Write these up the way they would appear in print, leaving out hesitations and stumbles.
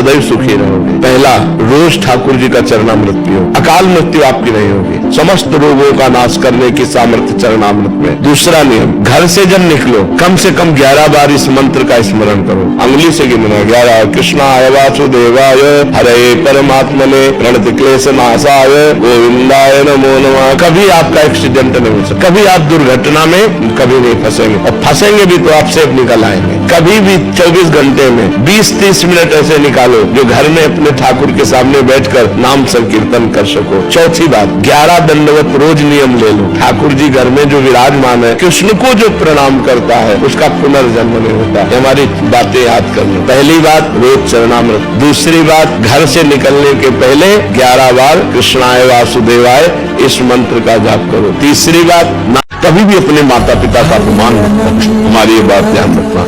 सदैव सुखी रहोगे। पहला, रोज ठाकुर जी का चरणामृत पियो, अकाल मृत्यु आपकी नहीं होगी। समस्त रोगों का नाश करने की सामर्थ्य चरणामृत में। दूसरा नियम, घर से जब निकलो कम से कम 11 बार इस मंत्र का स्मरण करो, अंगुली से गिनना। 11 कृष्णाय वासुदेवाय हरे परमात्मने प्रणत क्लेश नाशाय गोविंदाय नमो नमः। कभी आपका एक्सीडेंट नहीं हो सकता, कभी आप दुर्घटना में कभी नहीं फंसेंगे, और फंसेंगे भी तो आप सेफ निकल आएंगे। कभी भी 24 घंटे में 20-30 मिनट ऐसे निकालो जो घर में अपने ठाकुर के सामने बैठकर नाम संकीर्तन कर सको। चौथी बात, 11 दंडवत रोज नियम ले लो। ठाकुर जी घर में जो विराजमान है, कृष्ण को जो प्रणाम करता है उसका पुनर्जन्म नहीं होता। हमारी बातें याद कर लो। पहली बात, रोज चरणामृत। दूसरी बात, घर से निकलने के पहले 11 बार कृष्णाय वासुदेवाय इस मंत्र का जाप करो। तीसरी बात, कभी भी अपने माता पिता का अपमान मत करो, हमारी ये बात ध्यान रखना।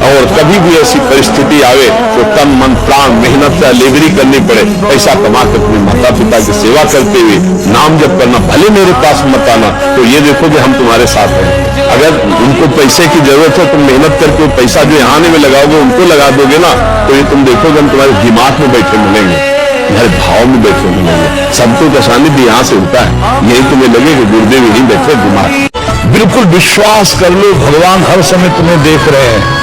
और कभी भी ऐसी परिस्थिति आवे तो तन मन प्राण मेहनत से लेबरी करनी पड़े, पैसा कमा कर अपने माता पिता की सेवा करते हुए नाम जप करना। भले मेरे पास मत आना, तो ये देखो कि हम तुम्हारे साथ हैं। अगर उनको पैसे की जरूरत है, तुम मेहनत करके पैसा जो यहाँ आने में लगाओगे उनको लगा दोगे ना, तो ये तुम देखोगे हम तुम्हारे दिमाग में बैठे मिलेंगे, तुम्हारे भाव में बैठे मिलेंगे। सबको का सानिध्य यहाँ से होता है, यही तुम्हें लगे कि गुरुदेव यही बैठे दिमाग। बिल्कुल विश्वास कर लो, भगवान हर समय तुम्हें देख रहे हैं।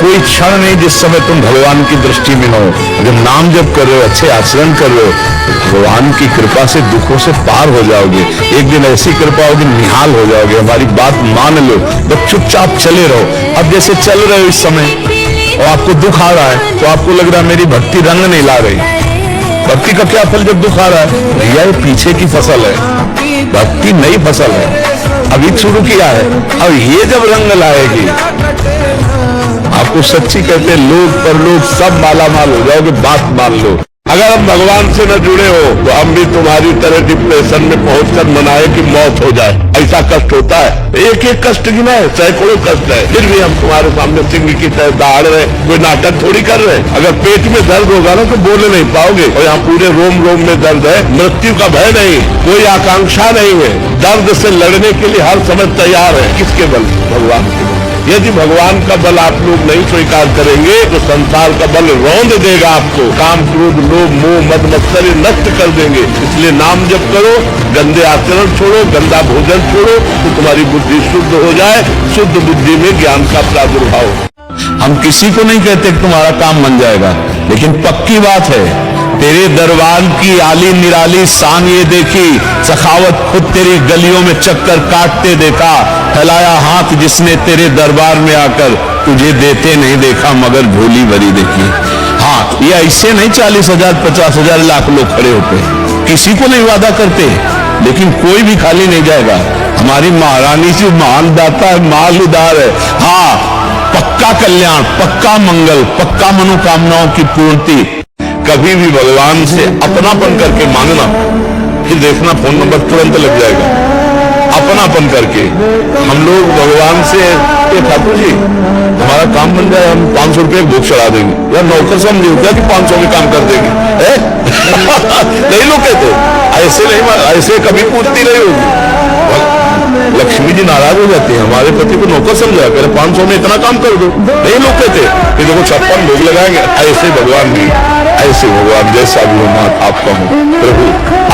कोई क्षण नहीं जिस समय तुम भगवान की दृष्टि में हो। अगर नाम जप कर रहे हो, अच्छे आचरण कर रहे हो, तो भगवान की कृपा से दुखों से पार हो जाओगे। एक दिन ऐसी कृपा होगी, निहाल हो जाओगे। हमारी बात मान लो, बस चुपचाप चले रहो। अब जैसे चल रहे हो इस समय और आपको दुख आ रहा है, तो आपको लग रहा है मेरी भक्ति रंग नहीं ला रही। भक्ति का क्या फल जब दुख आ रहा है? भैया ये पीछे की फसल है, भक्ति नई फसल है, अभी शुरू किया है। अब ये जब रंग लाएगी, आपको सच्ची कहते हैं लोग पर लोग सब माला माल हो जाओगे। बात मान लो। अगर हम भगवान से न जुड़े हो तो हम भी तुम्हारी तरह डिप्रेशन में पहुंचकर मनाए कि मौत हो जाए। ऐसा कष्ट होता है, एक एक कष्ट गिना है, सैकड़ों कष्ट है, फिर भी हम तुम्हारे सामने सिंह की तरह दहाड़ रहे, कोई नाटक थोड़ी कर रहे। अगर पेट में दर्द होगा ना तो बोले नहीं पाओगे, और यहाँ पूरे रोम रोम में दर्द है। मृत्यु का भय नहीं, कोई आकांक्षा नहीं है, दर्द से लड़ने के लिए हर समय तैयार है। किसके बल? भगवान के बल। यदि भगवान का बल आप लोग नहीं स्वीकार करेंगे तो संसार का बल रौंद देगा आपको। काम क्रोध लोभ मोह मद मत्सरी नष्ट कर देंगे। इसलिए नाम जप करो, गंदे आचरण छोड़ो, गंदा भोजन छोड़ो, तो तुम्हारी बुद्धि शुद्ध हो जाए। शुद्ध बुद्धि में ज्ञान का प्रादुर्भाव। हम किसी को नहीं कहते कि तुम्हारा काम बन जाएगा, लेकिन पक्की बात है, तेरे दरबार की आली निराली शान ये देखी, सखावत खुद तेरी गलियों में चक्कर काटते देखा, फैलाया हाथ जिसने तेरे दरबार में आकर, तुझे देते नहीं देखा मगर झोली भरी देखी। हाँ, ये ऐसे नहीं 40,000 50,000 लाख लोग खड़े होते, किसी को नहीं वादा करते, लेकिन कोई भी खाली नहीं जाएगा। हमारी महारानी जी महान दाता है, माल उदार है। हाँ, पक्का कल्याण, पक्का मंगल, पक्का मनोकामनाओं की पूर्ति। कभी भी भगवान से अपनापन करके मांगना, फिर देखना फोन नंबर तुरंत लग जाएगा। अपनापन करके हम लोग भगवान से, ठाकुर जी हमारा काम बन जाए, हम 500 रुपये भोग चढ़ा देंगे। यार नौकर समझे क्या कि 500 में काम कर देंगे? नहीं लोग कहते ऐसे नहीं, ऐसे कभी पूर्ति नहीं होगी। लक्ष्मी जी नाराज हो जाती है, हमारे पति को नौकर समझा, कह 500 में इतना काम कर दो। नहीं लोग कहते कि देखो 56 भोग लगाएंगे। ऐसे भगवान भी, ऐसे भगवान जैसा भी हो नाथ आपका हो। प्रभु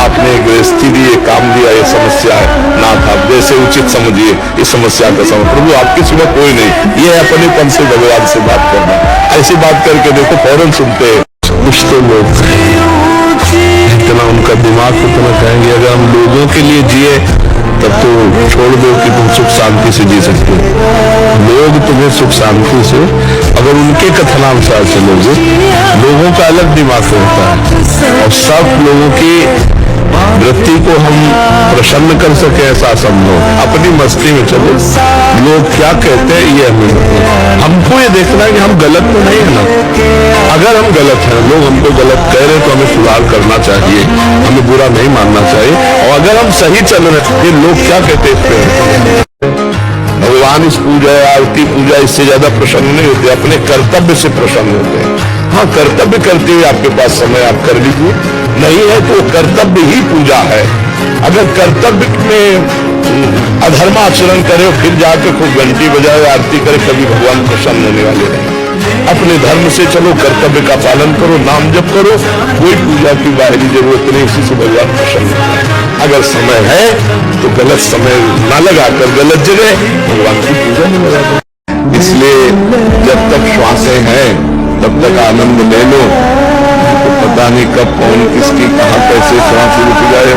आपने गृहस्थी दी, काम दिया, ये समस्या है नाथ आप जैसे उचित समझिए इस समस्या का समझ। प्रभु आपके सिवा कोई नहीं। ये अपने पन से भगवान से बात करना। ऐसी बात करके देखो फौरन सुनते हैं। कुछ तो लोग इतना उनका दिमाग उतना कहेंगे अगर हम लोगों के लिए जिए तब तो छोड़ दो कि तुम सुख शांति से जी सकते हो। लोग तुम्हें सुख शांति से, अगर उनके कथनानुसार चलोगे, लोगों का अलग दिमाग होता है, और सब लोगों की वृत्ति को हम प्रसन्न कर सके ऐसा समझो। अपनी मस्ती में चलो, लोग क्या कहते हैं ये हमें, हमको ये देखना है कि हम गलत तो नहीं है ना। अगर हम गलत हैं, लोग हमको गलत कह रहे हैं तो हमें सुधार करना चाहिए, हमें बुरा नहीं मानना चाहिए। और अगर हम सही चल रहे हैं, लोग क्या कहते हैं, भगवान इस पूजा आरती पूजा इससे ज्यादा प्रसन्न नहीं होते, अपने कर्तव्य से प्रसन्न होते हैं। हाँ, कर्तव्य करते हुए आपके पास समय आप कर लीजिए, नहीं है तो कर्तव्य ही पूजा है। अगर कर्तव्य में अधर्म आचरण करे फिर जाके खूब घंटी बजाए आरती करे, कभी भगवान प्रसन्न होने वाले नहीं। अपने धर्म से चलो, कर्तव्य का पालन करो, नाम जप करो, कोई पूजा की बाहरी जरूरत नहीं, इसी से भगवान प्रसन्न होता है। अगर समय है तो गलत समय ना लगाकर गलत जगह भगवान की पूजा में लगा दो। इसलिए जब तक श्वासें हैं तब तक आनंद ले लो, तो पता नहीं कब कौन किसकी कहां कैसे श्वास रुक जाए।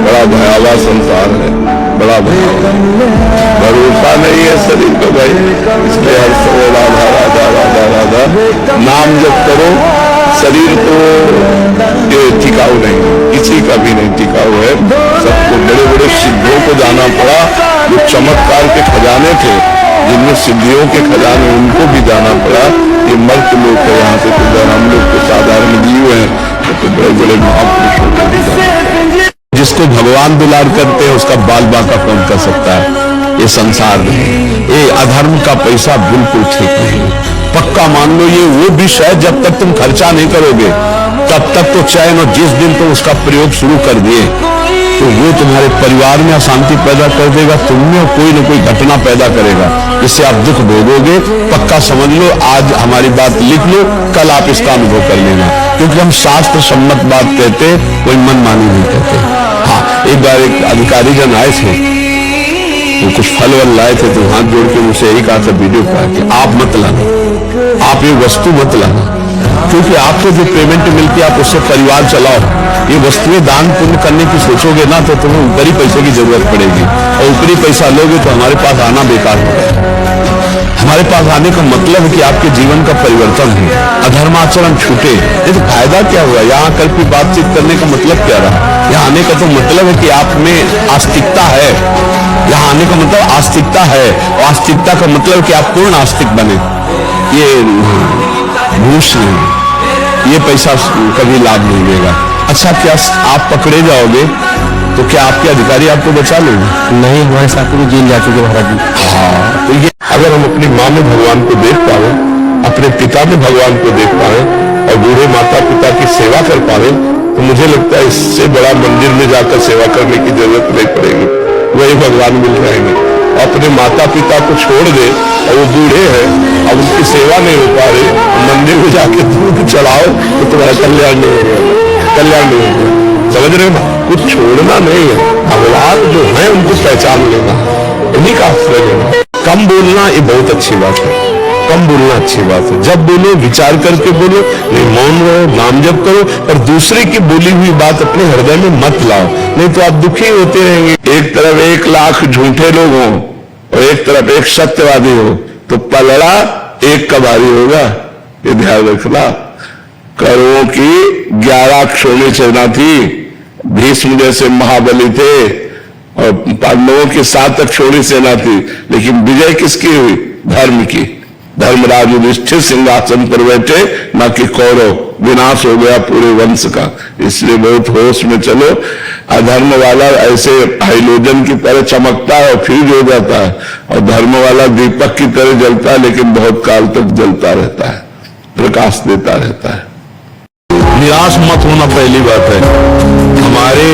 बड़ा भयावह संसार है, बड़ा भरोसा नहीं है शरीर को भाई। इसलिए हर समय राधा राधा राधा राधा नाम जप करो। शरीर तो ये टिकाऊ नहीं, किसी का भी नहीं टिकाऊ है। सबको बड़े बड़े सिद्धों को जाना पड़ा, जो चमत्कार के खजाने थे, जिनमें सिद्धियों के खजाने, उनको भी जाना पड़ा। ये मर्द लोग है, यहाँ से तो हम लोग तो साधारण जीव हैं, तो बड़े बड़े महापुरुषों को भी जाना। जिसको भगवान दुलार करते हैं उसका बाल बाका कौन कर सकता है। ये संसार नहीं, ये अधर्म का पैसा बिल्कुल ठीक नहीं। पक्का मान लो ये वो विष है, जब तक तुम खर्चा नहीं करोगे तब तक तो चैन, और जिस दिन तुम उसका प्रयोग शुरू कर दिए तो वो तुम्हारे परिवार में अशांति पैदा कर देगा, तुमने कोई न कोई घटना पैदा करेगा, जिससे आप दुख भोगोगे। पक्का समझ लो, आज हमारी बात लिख लो, कल आप इसका अनुभव कर लेना, क्योंकि हम शास्त्र सम्मत बात कहते, कोई मनमानी नहीं कहते। हाँ, एक बार एक अधिकारी जन आए थे, वो कुछ फल वल लाए थे, तो हाथ जोड़ के मुझसे यही कहा था वीडियो कहा कि आप मत लाना, आप ये वस्तु मत लाना, क्योंकि आपको जो पेमेंट मिलती है आप उससे परिवार चलाओ। ये वस्तुएं दान पुण्य करने की सोचोगे ना तो तुम्हें ऊपरी पैसे की जरूरत पड़ेगी, और ऊपरी पैसा लोगे तो हमारे पास आना बेकार होगा। हमारे पास आने का मतलब है कि आपके जीवन का परिवर्तन है, अधर्माचरण छूटे। ये तो फायदा क्या हुआ? यहाँ कल की बातचीत करने का मतलब क्या रहा? यहाँ आने का तो मतलब है कि आप में आस्तिकता है। यहाँ आने का मतलब आस्तिकता है, और आस्तिकता का मतलब कि आप पूर्ण आस्तिक बने। ये घूस नहीं, ये पैसा कभी लाभ नहीं देगा। अच्छा, क्या आप पकड़े जाओगे तो क्या आपके अधिकारी आपको बचा लेंगे? नहीं, हमारे साथ में जेल जा चुके महाराज जी। हाँ, तो ये अगर हम अपनी माँ में भगवान को देख पाए, अपने पिता में भगवान को देख पाए, और बूढ़े माता पिता की सेवा कर पाए, तो मुझे लगता है इससे बड़ा मंदिर में जाकर सेवा करने की जरूरत नहीं पड़ेगी, वही भगवान मिल जाएंगे। अपने माता पिता को छोड़ दे और वो बूढ़े हैं, अब उनकी सेवा नहीं हो पा रही, मंदिर में जाके दूध चढ़ाओ तो तुम्हारा कल्याण नहीं होगा, कल्याण नहीं होगा। समझ रहे हो? कुछ छोड़ना नहीं है, भगवान जो है उनको पहचान लेना, उन्हीं का आश्रय लेना। कम बोलना ये बहुत अच्छी बात है, कम बोलना अच्छी बात है। जब बोलो विचार करके बोलो, नहीं मौन रहो, नाम जप करो, और दूसरे की बोली हुई बात अपने हृदय में मत लाओ, नहीं तो आप दुखी होते रहेंगे। एक तरफ 1 लाख झूठे लोग हों और एक तरफ एक सत्यवादी हो, तो पलड़ा एक का भारी होगा, ये ध्यान रखना। कौरवों की 11 अक्षौणी सेना थी, भीष्म जैसे महाबली थे, और पांडवों की 7 अक्षौणी सेना थी, लेकिन विजय किसकी हुई? धर्म की। धर्मराज युधिष्ठिर सिंहासन पर बैठे, ना कि कौरव। विनाश हो गया पूरे वंश का। इसलिए बहुत होश में चलो। अधर्म वाला ऐसे हाइलोजन की तरह चमकता है और फ्यूज हो जाता है, और धर्म वाला दीपक की तरह जलता है, लेकिन बहुत काल तक जलता रहता है, प्रकाश देता रहता है। निराश मत होना पहली बात है। हमारे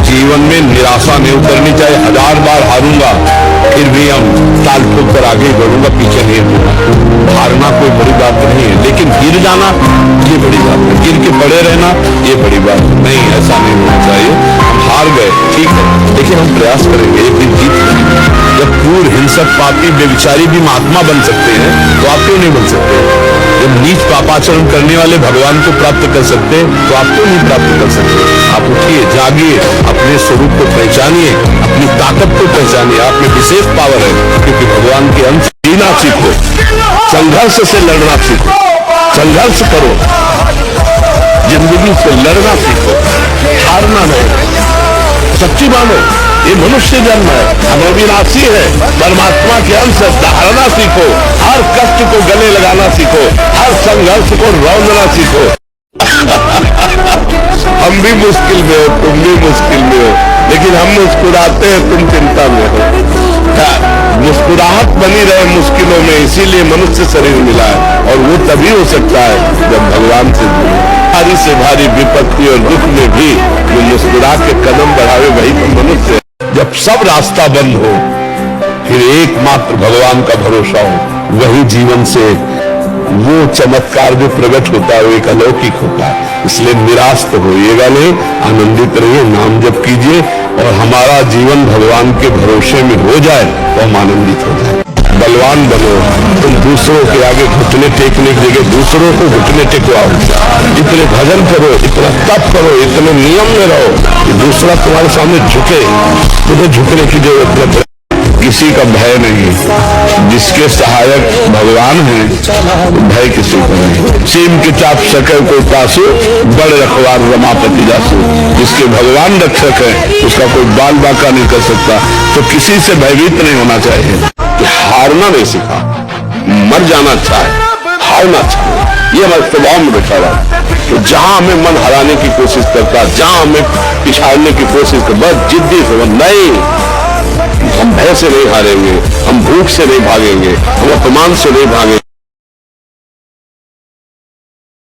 जीवन में निराशा नहीं उतरनी चाहिए। 1000 बार हारूंगा फिर भी हम ताल ठोक कर आगे बढ़ूंगा, पीछे नहीं हटूंगा। हारना कोई बड़ी बात नहीं है, लेकिन गिर जाना ये बड़ी बात है। गिर के पड़े रहना ये बड़ी बात नहीं, ऐसा नहीं होना चाहिए। हम हार गए ठीक है, लेकिन हम प्रयास करेंगे, एक दिन जीत लेंगे। जब क्रूर हिंसक पापी बेविचारी भी महात्मा बन सकते हैं, तो आप क्यों नहीं बन सकते? जब नीच पापाचरण करने वाले भगवान को प्राप्त कर सकते, तो आप क्यों नहीं प्राप्त कर सकते? आप उठिए, जागिए, अपने स्वरूप को पहचानिए, अपनी ताकत को पहचानिए। आप में विशेष पावर है, क्योंकि भगवान के अंश जीना सीखो, संघर्ष से लड़ना सीखो, संघर्ष करो, जिंदगी से लड़ना सीखो, हारना नहीं। सच्ची मानो, ये मनुष्य जन्म है, हम अविनाशी है, परमात्मा के अंश है। धारना सीखो, हर कष्ट को गले लगाना सीखो, हर संघर्ष को रौंदना सीखो। हम भी मुश्किल में हो, तुम भी मुश्किल में हो, लेकिन हम मुस्कुराते हैं, तुम चिंता में हो। मुस्कुराहट बनी रहे मुश्किलों में, इसीलिए मनुष्य शरीर मिला है, और वो तभी हो सकता है जब भगवान से जुड़े। भारी से भारी विपत्ति और दुख में भी जो मुस्कुरा के कदम बढ़ावे, वही तो मनुष्य है। जब सब रास्ता बंद हो, फिर एकमात्र भगवान का भरोसा हो, वही जीवन से वो चमत्कार जो प्रकट होता है वो एक अलौकिक होता है। इसलिए निराश तो होइएगा नहीं, आनंदित रहिए, नाम जप कीजिए और हमारा जीवन भगवान के भरोसे में हो जाए तो हम आनंदित हो जाए। बलवान बनो, तुम दूसरों के आगे घुटने टेकने की जगह दूसरों को घुटने टेकवाओ। इतने भजन करो, इतना तप करो, इतने नियम में रहो कि दूसरा तुम्हारे सामने झुके। तुम्हें झुकने की जरूरत नहीं, किसी का भय नहीं। जिसके सहायक भगवान हैं तो भय किसी को नहीं। सीम के चाप सके को तासु, बड़ रखवार रमापति जासु। जिसके भगवान रक्षक है उसका कोई बाल बाका नहीं कर सकता। तो किसी से भयभीत नहीं होना चाहिए। कि हारना नहीं सीखा, मर जाना अच्छा है, हारना अच्छा है, ये हमारे स्वभाव में बैठा हुआ है। तो जहां हमें मन हराने की कोशिश करता, जहां हमें पिछाड़ने की कोशिश करता, बस जिद्दी से नहीं, हम भय से नहीं हारेंगे, हम भूख से नहीं भागेंगे, हम अपमान से नहीं भागेंगे।